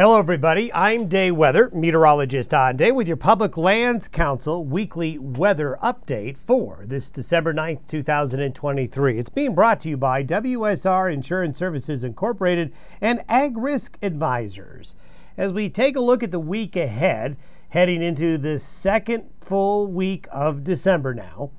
Hello everybody, I'm Day Weather, meteorologist on Day with your Public Lands Council weekly weather update for this December 9th, 2023. It's being brought to you by WSR Insurance Services Incorporated and Ag Risk Advisors. As we take a look at the week ahead, heading into the second full week of December now,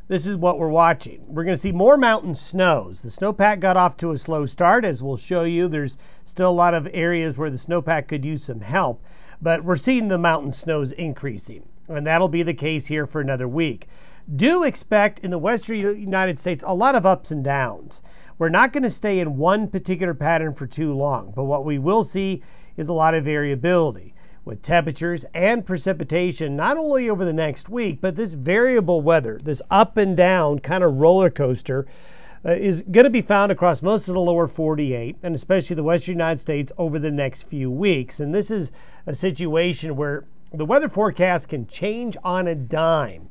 this is what we're watching. We're going to see more mountain snows. The snowpack got off to a slow start. As we'll show you, there's still a lot of areas where the snowpack could use some help, but we're seeing the mountain snows increasing, and that'll be the case here for another week. Do expect in the western United States a lot of ups and downs. We're not going to stay in one particular pattern for too long, but what we will see is a lot of variability with temperatures and precipitation, not only over the next week, but this variable weather, this up and down kind of roller coaster is going to be found across most of the lower 48 and especially the western United States over the next few weeks. And this is a situation where the weather forecast can change on a dime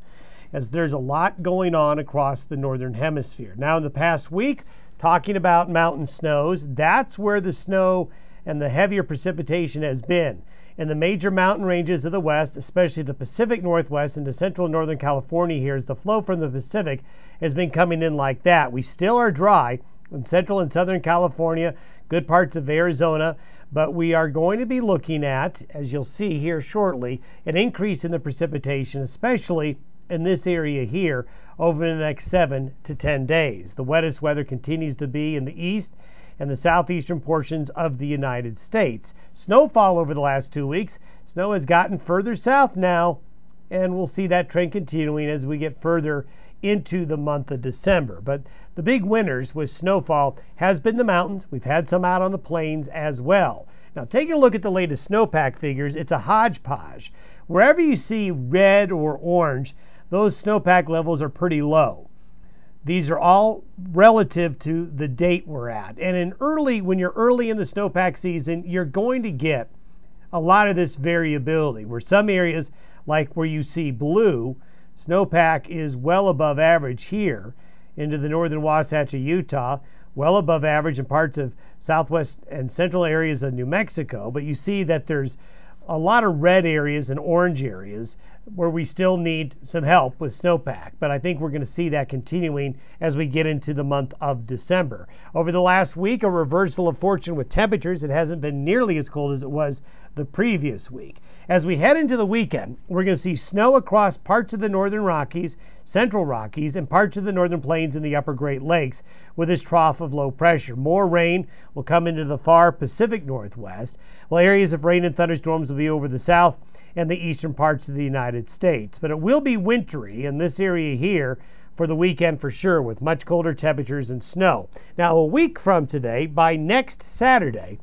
as there's a lot going on across the northern hemisphere. Now in the past week, talking about mountain snows, that's where the snow and the heavier precipitation has been. In the major mountain ranges of the west, especially the Pacific Northwest into central and northern California here, as the flow from the Pacific has been coming in like that. We still are dry in central and southern California, good parts of Arizona, but we are going to be looking at, as you'll see here shortly, an increase in the precipitation, especially in this area here over the next 7 to 10 days. The wettest weather continues to be in the east and the southeastern portions of the United States. Snowfall over the last 2 weeks. Snow has gotten further south now, and we'll see that trend continuing as we get further into the month of December. But the big winners with snowfall has been the mountains. We've had some out on the plains as well. Now, taking a look at the latest snowpack figures, it's a hodgepodge. Wherever you see red or orange, those snowpack levels are pretty low. These are all relative to the date we're at. And when you're early in the snowpack season, you're going to get a lot of this variability, where some areas, like where you see blue, snowpack is well above average here into the northern Wasatch of Utah, well above average in parts of southwest and central areas of New Mexico. But you see that there's a lot of red areas and orange areas where we still need some help with snowpack. But I think we're going to see that continuing as we get into the month of December. Over the last week, a reversal of fortune with temperatures. It hasn't been nearly as cold as it was the previous week. As we head into the weekend, we're going to see snow across parts of the northern Rockies, central Rockies, and parts of the northern plains and the upper Great Lakes with this trough of low pressure. More rain will come into the far Pacific Northwest, while areas of rain and thunderstorms will be over the south and the eastern parts of the United States. But it will be wintry in this area here for the weekend for sure, with much colder temperatures and snow. Now, a week from today, by next Saturday,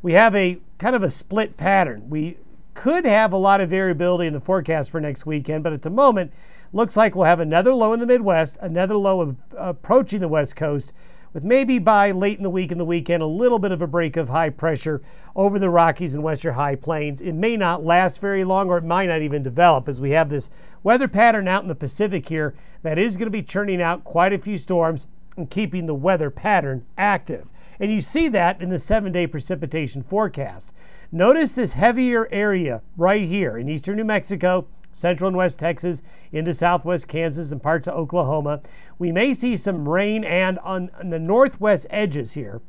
we have a kind of a split pattern. We could have a lot of variability in the forecast for next weekend, but at the moment, looks like we'll have another low in the Midwest, another low approaching the West Coast, with maybe by late in the week and the weekend, a little bit of a break of high pressure over the Rockies and western high plains. It may not last very long, or it might not even develop, as we have this weather pattern out in the Pacific here that is going to be churning out quite a few storms and keeping the weather pattern active. And you see that in the 7-day precipitation forecast. Notice this heavier area right here in eastern New Mexico, central and west Texas, into southwest Kansas and parts of Oklahoma. We may see some rain, and on the northwest edges here,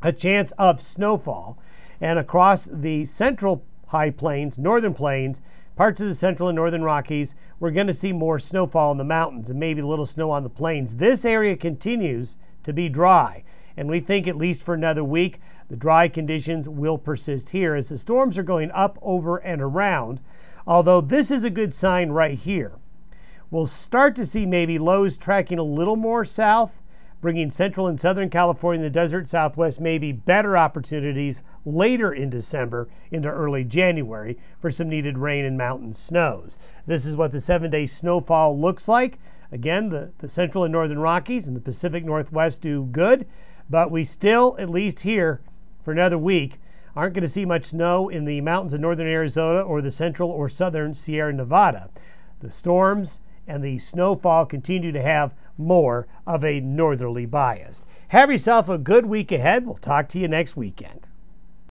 a chance of snowfall. And across the central high plains, northern plains, parts of the central and northern Rockies, we're going to see more snowfall in the mountains and maybe a little snow on the plains. This area continues to be dry, and we think at least for another week, the dry conditions will persist here as the storms are going up, over, and around. Although this is a good sign right here. We'll start to see maybe lows tracking a little more south, bringing central and southern California and the desert southwest maybe better opportunities later in December into early January for some needed rain and mountain snows. This is what the 7-day snowfall looks like. Again, the central and northern Rockies and the Pacific Northwest do good, but we still, at least here for another week, aren't going to see much snow in the mountains of northern Arizona or the central or southern Sierra Nevada. The storms and the snowfall continue to have more of a northerly bias. Have yourself a good week ahead. We'll talk to you next weekend.